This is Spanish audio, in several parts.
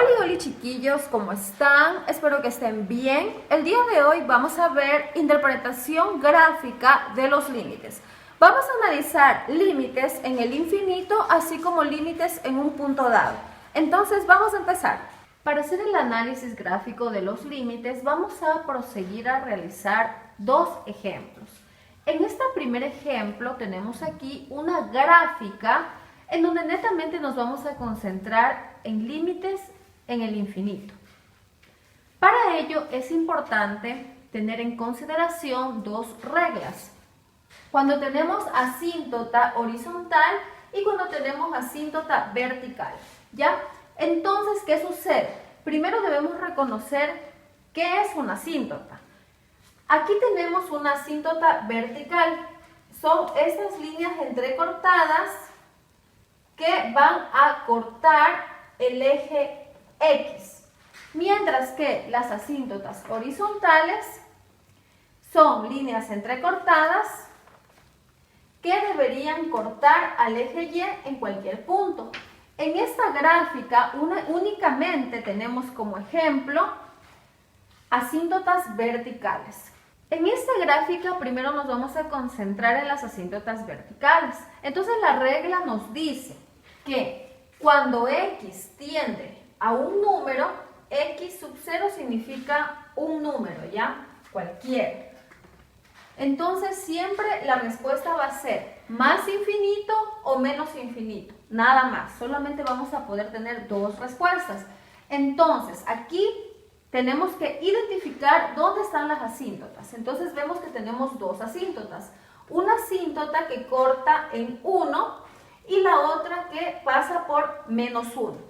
Hola chiquillos, ¿cómo están? Espero que estén bien. El día de hoy vamos a ver interpretación gráfica de los límites. Vamos a analizar límites en el infinito, así como límites en un punto dado. Entonces vamos a empezar. Para hacer el análisis gráfico de los límites, vamos a proseguir a realizar dos ejemplos. En este primer ejemplo tenemos aquí una gráfica en donde netamente nos vamos a concentrar en límites en el infinito. Para ello es importante tener en consideración dos reglas. Cuando tenemos asíntota horizontal y cuando tenemos asíntota vertical, ¿ya? Entonces, ¿qué sucede? Primero debemos reconocer qué es una asíntota. Aquí tenemos una asíntota vertical. Son estas líneas entrecortadas que van a cortar el eje X, mientras que las asíntotas horizontales son líneas entrecortadas que deberían cortar al eje Y en cualquier punto. En esta gráfica únicamente tenemos como ejemplo asíntotas verticales. En esta gráfica primero nos vamos a concentrar en las asíntotas verticales. Entonces la regla nos dice que cuando X tiende a un número, X sub 0 significa un número, ¿ya? Cualquiera. Entonces siempre la respuesta va a ser más infinito o menos infinito, nada más. Solamente vamos a poder tener dos respuestas. Entonces aquí tenemos que identificar dónde están las asíntotas. Entonces vemos que tenemos dos asíntotas. Una asíntota que corta en 1 y la otra que pasa por menos 1.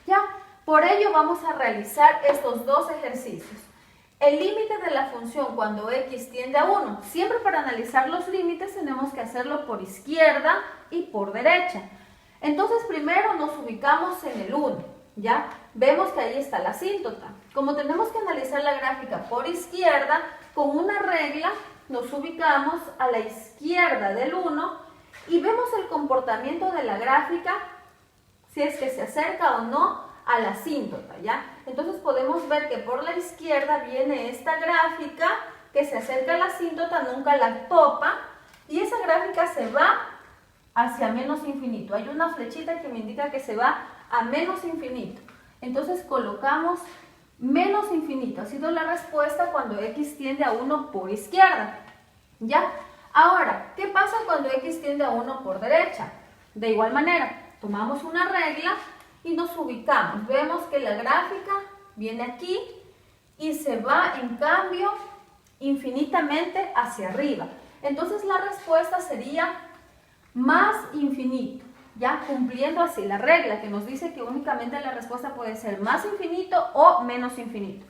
¿Ya? Por ello vamos a realizar estos dos ejercicios. El límite de la función cuando X tiende a 1. Siempre para analizar los límites tenemos que hacerlo por izquierda y por derecha. Entonces primero nos ubicamos en el 1. ¿Ya? Vemos que ahí está la asíntota. Como tenemos que analizar la gráfica por izquierda, con una regla nos ubicamos a la izquierda del 1 y vemos el comportamiento de la gráfica, si es que se acerca o no a la asíntota, ¿ya? Entonces podemos ver que por la izquierda viene esta gráfica que se acerca a la asíntota, nunca la topa, y esa gráfica se va hacia menos infinito. Hay una flechita que me indica que se va a menos infinito. Entonces colocamos menos infinito. Ha sido la respuesta cuando X tiende a 1 por izquierda, ¿ya? Ahora, ¿qué pasa cuando X tiende a 1 por derecha? De igual manera, tomamos una regla y nos ubicamos. Vemos que la gráfica viene aquí y se va, en cambio, infinitamente hacia arriba. Entonces la respuesta sería más infinito, ya cumpliendo así la regla que nos dice que únicamente la respuesta puede ser más infinito o menos infinito.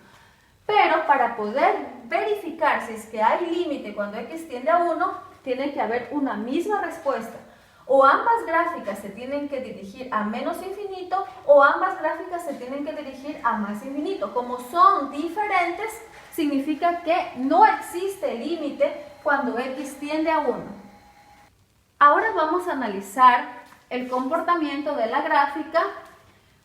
Pero para poder verificar si es que hay límite cuando X tiende a 1, tiene que haber una misma respuesta. O ambas gráficas se tienen que dirigir a menos infinito o ambas gráficas se tienen que dirigir a más infinito. Como son diferentes, significa que no existe límite cuando X tiende a 1. Ahora vamos a analizar el comportamiento de la gráfica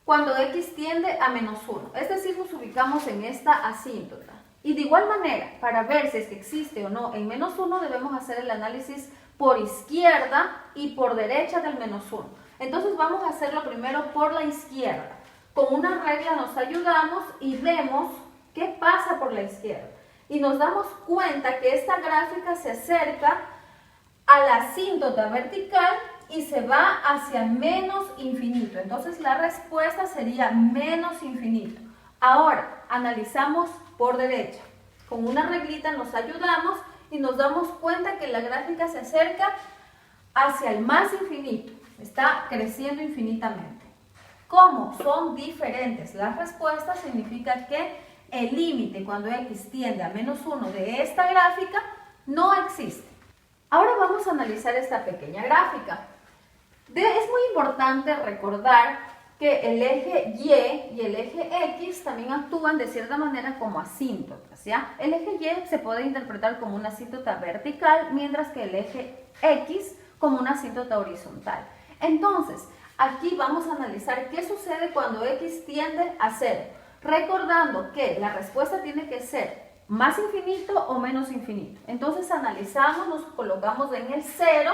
cuando X tiende a menos 1. Es decir, nos ubicamos en esta asíntota. Y de igual manera, para ver si es que existe o no en menos 1, debemos hacer el análisis por izquierda y por derecha del menos 1. Entonces vamos a hacerlo primero por la izquierda. Con una regla nos ayudamos y vemos qué pasa por la izquierda. Y nos damos cuenta que esta gráfica se acerca a la asíntota vertical y se va hacia menos infinito. Entonces la respuesta sería menos infinito. Ahora analizamos por derecha. Con una reglita nos ayudamos y nos damos cuenta que la gráfica se acerca hacia el más infinito. Está creciendo infinitamente. Como son diferentes las respuestas, significa que el límite cuando X tiende a menos 1 de esta gráfica no existe. Ahora vamos a analizar esta pequeña gráfica. Es muy importante recordar que el eje Y y el eje X también actúan de cierta manera como asíntotas, ¿ya? El eje Y se puede interpretar como una asíntota vertical, mientras que el eje X como una asíntota horizontal. Entonces, aquí vamos a analizar qué sucede cuando x tiende a 0. Recordando que la respuesta tiene que ser más infinito o menos infinito. Entonces analizamos, nos colocamos en el 0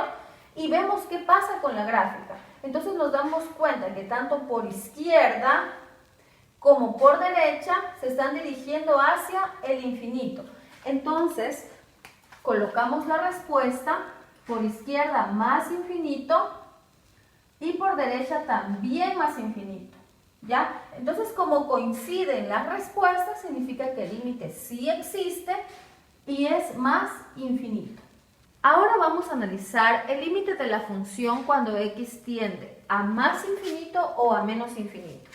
y vemos qué pasa con la gráfica. Entonces nos damos cuenta que tanto por izquierda como por derecha se están dirigiendo hacia el infinito. Entonces colocamos la respuesta por izquierda más infinito y por derecha también más infinito. ¿Ya? Entonces, como coinciden las respuestas, significa que el límite sí existe y es más infinito. Ahora vamos a analizar el límite de la función cuando x tiende a más infinito o a menos infinito.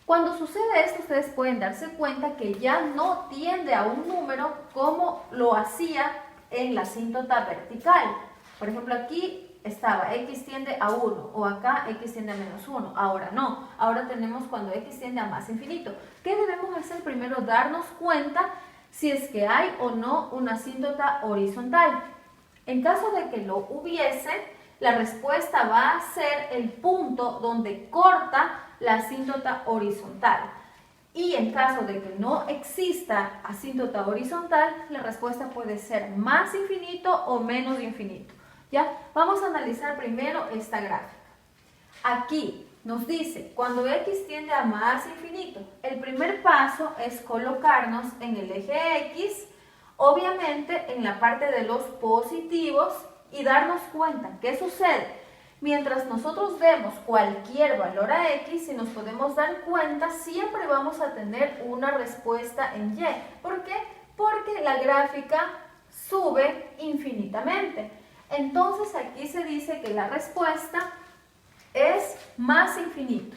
Cuando sucede esto, ustedes pueden darse cuenta que ya no tiende a un número como lo hacía en la asíntota vertical. Por ejemplo, aquí estaba x tiende a 1 o acá x tiende a menos 1. Ahora no, ahora tenemos cuando x tiende a más infinito. ¿Qué debemos hacer? Primero darnos cuenta si es que hay o no una asíntota horizontal. En caso de que lo hubiese, la respuesta va a ser el punto donde corta la asíntota horizontal. Y en caso de que no exista asíntota horizontal, la respuesta puede ser más infinito o menos infinito. ¿Ya? Vamos a analizar primero esta gráfica. Aquí nos dice, cuando x tiende a más infinito, el primer paso es colocarnos en el eje x, obviamente en la parte de los positivos, y darnos cuenta qué sucede. Mientras nosotros vemos cualquier valor a x, si nos podemos dar cuenta, siempre vamos a tener una respuesta en y. ¿Por qué? Porque la gráfica sube infinitamente. Entonces aquí se dice que la respuesta es más infinito.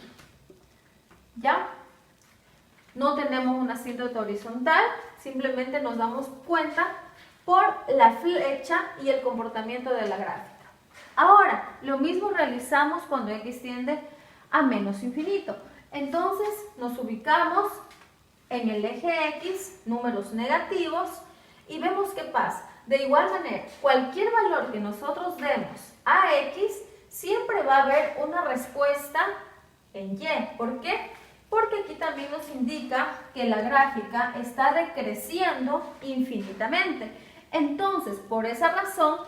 ¿Ya? No tenemos una asíntota horizontal, simplemente nos damos cuenta por la flecha y el comportamiento de la gráfica. Ahora, lo mismo realizamos cuando x tiende a menos infinito. Entonces nos ubicamos en el eje x, números negativos, y vemos qué pasa. De igual manera, cualquier valor que nosotros demos a x, siempre va a haber una respuesta en y. ¿Por qué? Porque aquí también nos indica que la gráfica está decreciendo infinitamente. Entonces, por esa razón,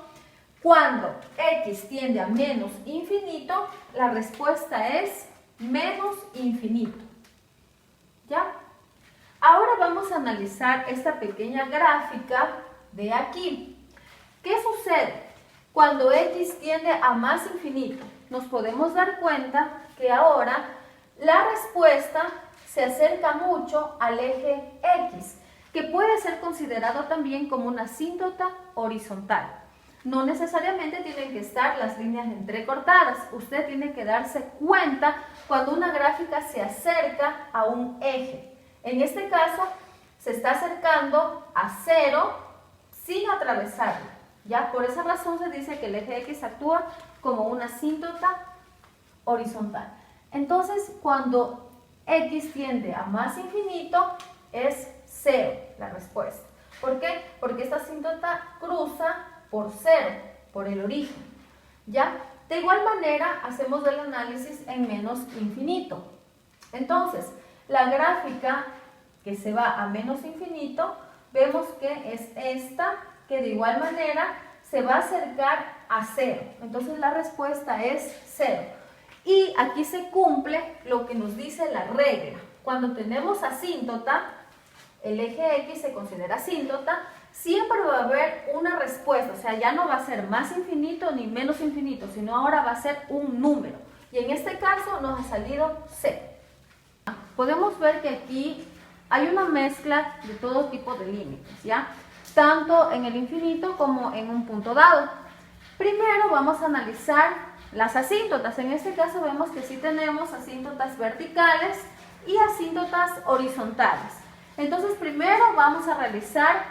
cuando x tiende a menos infinito, la respuesta es menos infinito. ¿Ya? Ahora vamos a analizar esta pequeña gráfica de aquí. ¿Qué sucede? Cuando x tiende a más infinito, nos podemos dar cuenta que ahora la respuesta se acerca mucho al eje x, que puede ser considerado también como una asíntota horizontal. No necesariamente tienen que estar las líneas entrecortadas. Usted tiene que darse cuenta cuando una gráfica se acerca a un eje. En este caso, se está acercando a 0 sin atravesarlo. ¿Ya? Por esa razón se dice que el eje X actúa como una asíntota horizontal. Entonces, cuando X tiende a más infinito, es 0 la respuesta. ¿Por qué? Porque esta asíntota cruza por 0, por el origen. ¿Ya? De igual manera, hacemos el análisis en menos infinito. Entonces, la gráfica que se va a menos infinito, vemos que es esta, que de igual manera se va a acercar a 0. Entonces la respuesta es 0. Y aquí se cumple lo que nos dice la regla. Cuando tenemos asíntota, el eje X se considera asíntota, siempre va a haber una respuesta. O sea, ya no va a ser más infinito ni menos infinito, sino ahora va a ser un número. Y en este caso nos ha salido 0. Podemos ver que aquí hay una mezcla de todo tipo de límites, ¿ya? Tanto en el infinito como en un punto dado. Primero vamos a analizar las asíntotas. En este caso vemos que sí tenemos asíntotas verticales y asíntotas horizontales. Entonces primero vamos a realizar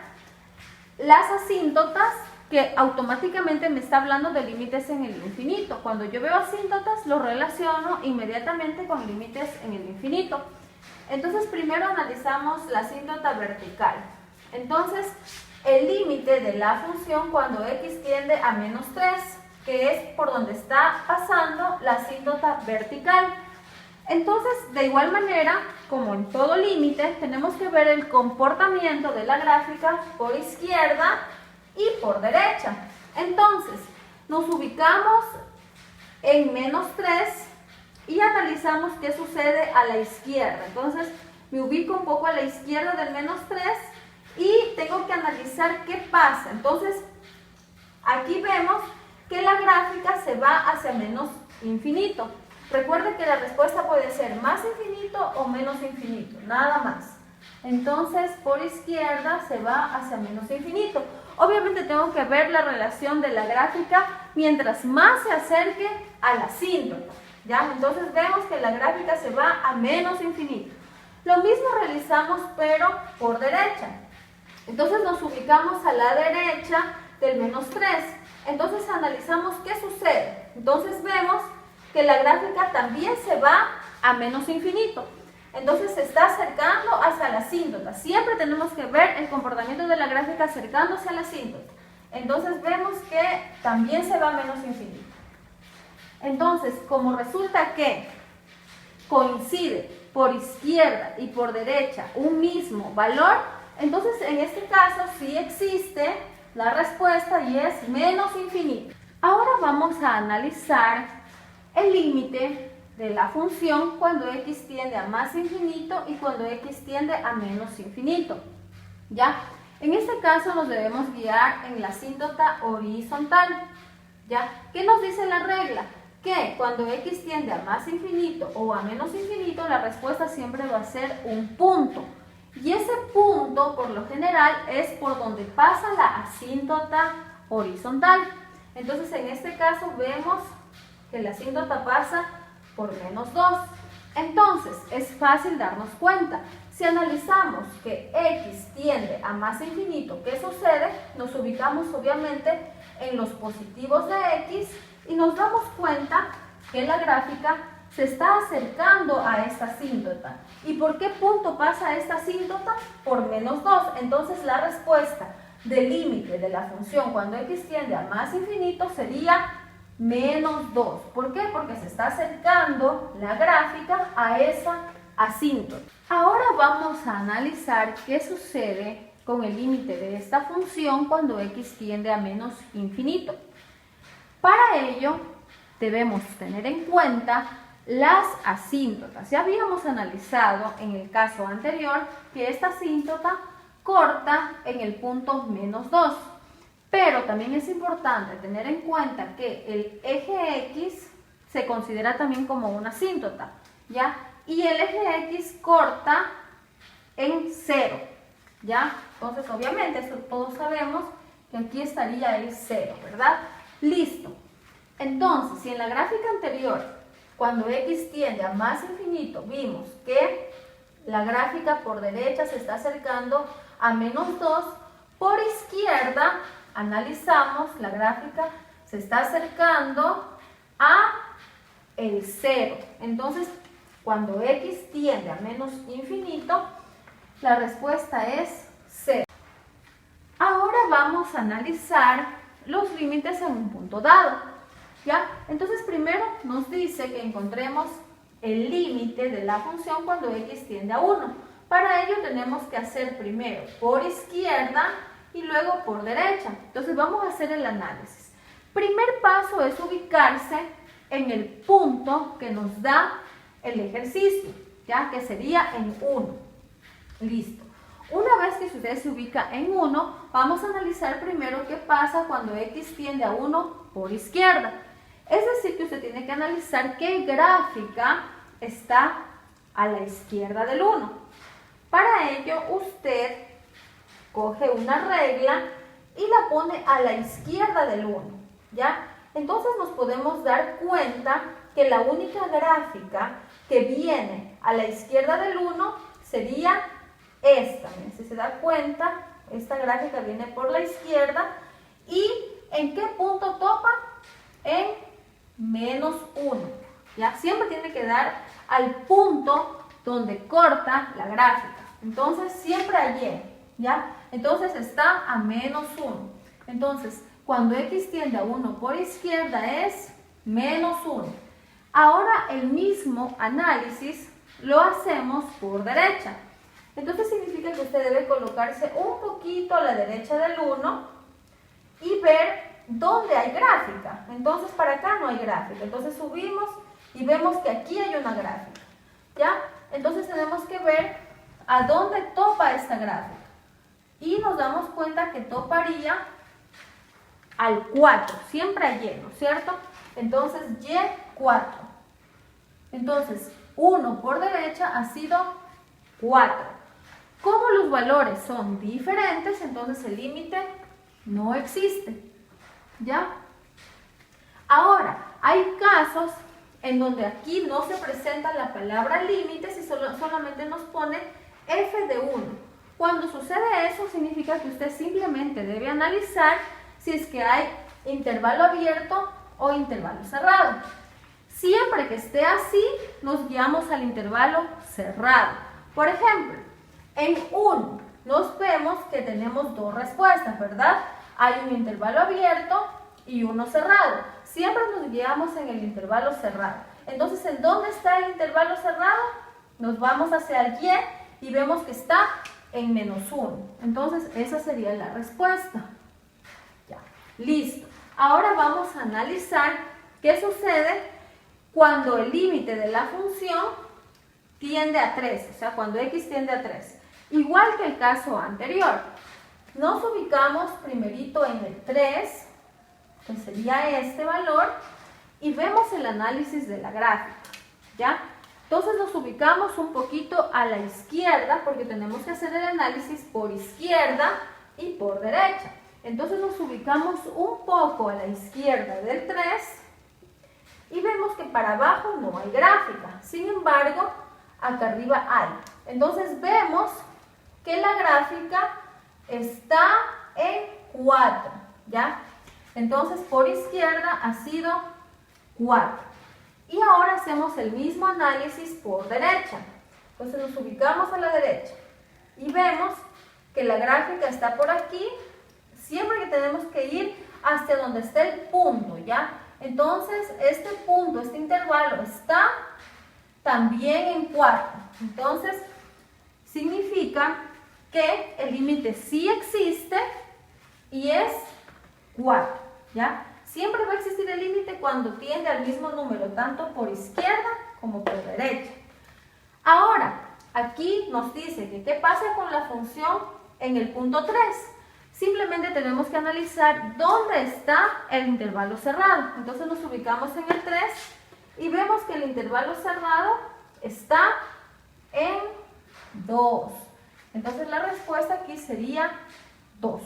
las asíntotas, que automáticamente me está hablando de límites en el infinito. Cuando yo veo asíntotas, lo relaciono inmediatamente con límites en el infinito. Entonces primero analizamos la asíntota vertical. Entonces el límite de la función cuando x tiende a menos 3, que es por donde está pasando la asíntota vertical. Entonces, de igual manera, como en todo límite, tenemos que ver el comportamiento de la gráfica por izquierda y por derecha. Entonces, nos ubicamos en -3 y analizamos qué sucede a la izquierda. Entonces, me ubico un poco a la izquierda del -3 y tengo que analizar qué pasa. Entonces, aquí vemos que la gráfica se va hacia menos infinito. Recuerde que la respuesta puede ser más infinito o menos infinito, nada más. Entonces, por izquierda se va hacia menos infinito. Obviamente tengo que ver la relación de la gráfica mientras más se acerque a la asíntota, ¿ya? Entonces vemos que la gráfica se va a menos infinito. Lo mismo realizamos, pero por derecha. Entonces nos ubicamos a la derecha del -3. Entonces analizamos qué sucede. Entonces vemos que la gráfica también se va a menos infinito. Entonces se está acercando hacia la asíntota. Siempre tenemos que ver el comportamiento de la gráfica acercándose a la asíntota. Entonces vemos que también se va a menos infinito. Entonces, como resulta que coincide por izquierda y por derecha un mismo valor, entonces en este caso sí existe la respuesta y es menos infinito. Ahora vamos a analizar el límite de la función cuando x tiende a más infinito y cuando x tiende a menos infinito. ¿Ya? En este caso nos debemos guiar en la asíntota horizontal. ¿Ya? ¿Qué nos dice la regla? Que cuando x tiende a más infinito o a menos infinito, la respuesta siempre va a ser un punto. Y ese punto, por lo general, es por donde pasa la asíntota horizontal. Entonces, en este caso, vemos que la asíntota pasa por -2. Entonces, es fácil darnos cuenta. Si analizamos que x tiende a más infinito, ¿qué sucede? Nos ubicamos obviamente en los positivos de x y nos damos cuenta que la gráfica se está acercando a esta asíntota. ¿Y por qué punto pasa esta asíntota? Por -2. Entonces, la respuesta del límite de la función cuando x tiende a más infinito sería -2. ¿Por qué? Porque se está acercando la gráfica a esa asíntota. Ahora vamos a analizar qué sucede con el límite de esta función cuando x tiende a menos infinito. Para ello, debemos tener en cuenta las asíntotas. Ya habíamos analizado en el caso anterior que esta asíntota corta en el punto -2. Pero también es importante tener en cuenta que el eje X se considera también como una asíntota, ¿ya? Y el eje X corta en 0, ¿ya? Entonces, obviamente, eso todos sabemos que aquí estaría el 0, ¿verdad? Listo. Entonces, si en la gráfica anterior, cuando X tiende a más infinito, vimos que la gráfica por derecha se está acercando a -2, por izquierda analizamos, la gráfica se está acercando a el 0. Entonces, cuando x tiende a menos infinito, la respuesta es 0. Ahora vamos a analizar los límites en un punto dado. ¿Ya? Entonces, primero nos dice que encontremos el límite de la función cuando x tiende a 1. Para ello tenemos que hacer primero por izquierda y luego por derecha. Entonces vamos a hacer el análisis. Primer paso es ubicarse en el punto que nos da el ejercicio, ¿ya? Que sería en 1. Listo. Una vez que usted se ubica en 1, vamos a analizar primero qué pasa cuando x tiende a 1 por izquierda. Es decir, que usted tiene que analizar qué gráfica está a la izquierda del 1. Para ello, usted coge una regla y la pone a la izquierda del 1, ¿ya? Entonces nos podemos dar cuenta que la única gráfica que viene a la izquierda del 1 sería esta. Si se da cuenta, esta gráfica viene por la izquierda. ¿Y en qué punto topa? En -1, ¿ya? Siempre tiene que dar al punto donde corta la gráfica. Entonces, siempre allí, ¿ya? Entonces, está a -1. Entonces, cuando x tiende a 1 por izquierda es menos 1. Ahora el mismo análisis lo hacemos por derecha. Entonces significa que usted debe colocarse un poquito a la derecha del 1 y ver dónde hay gráfica. Entonces para acá no hay gráfica. Entonces subimos y vemos que aquí hay una gráfica. ¿Ya? Entonces tenemos que ver a dónde topa esta gráfica. Y nos damos cuenta que toparía al 4, siempre a Y, ¿no es cierto? Entonces Y4. Entonces 1 por derecha ha sido 4. Como los valores son diferentes, entonces el límite no existe. ¿Ya? Ahora, hay casos en donde aquí no se presenta la palabra límites y solamente nos pone f de 1. Cuando sucede eso, significa que usted simplemente debe analizar si es que hay intervalo abierto o intervalo cerrado. Siempre que esté así, nos guiamos al intervalo cerrado. Por ejemplo, en 1 nos vemos que tenemos dos respuestas, ¿verdad? Hay un intervalo abierto y uno cerrado. Siempre nos guiamos en el intervalo cerrado. Entonces, ¿en dónde está el intervalo cerrado? Nos vamos hacia el Y y vemos que está en menos 1. Entonces, esa sería la respuesta. Ya, listo. Ahora vamos a analizar qué sucede cuando el límite de la función tiende a 3, o sea, cuando x tiende a 3. Igual que el caso anterior. Nos ubicamos primerito en el 3, que sería este valor, y vemos el análisis de la gráfica, ¿ya? Entonces nos ubicamos un poquito a la izquierda, porque tenemos que hacer el análisis por izquierda y por derecha. Entonces nos ubicamos un poco a la izquierda del 3, y vemos que para abajo no hay gráfica. Sin embargo, acá arriba hay. Entonces vemos que la gráfica está en 4, ¿ya? Entonces por izquierda ha sido 4. Y ahora hacemos el mismo análisis por derecha. Entonces nos ubicamos a la derecha y vemos que la gráfica está por aquí. Siempre que tenemos que ir hacia donde está el punto, ¿ya? Entonces este punto, este intervalo está también en 4. Entonces significa que el límite sí existe y es 4, ¿ya? Siempre va a existir el límite cuando tiende al mismo número, tanto por izquierda como por derecha. Ahora, aquí nos dice que qué pasa con la función en el punto 3. Simplemente tenemos que analizar dónde está el intervalo cerrado. Entonces nos ubicamos en el 3 y vemos que el intervalo cerrado está en 2. Entonces la respuesta aquí sería 2.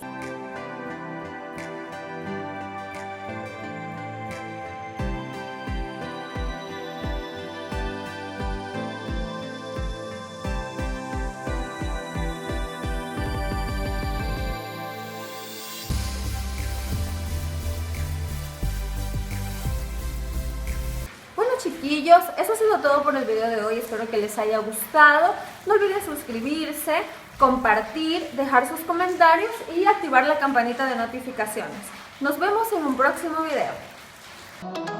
Chiquillos, eso ha sido todo por el video de hoy, espero que les haya gustado. No olviden suscribirse, compartir, dejar sus comentarios y activar la campanita de notificaciones. Nos vemos en un próximo video.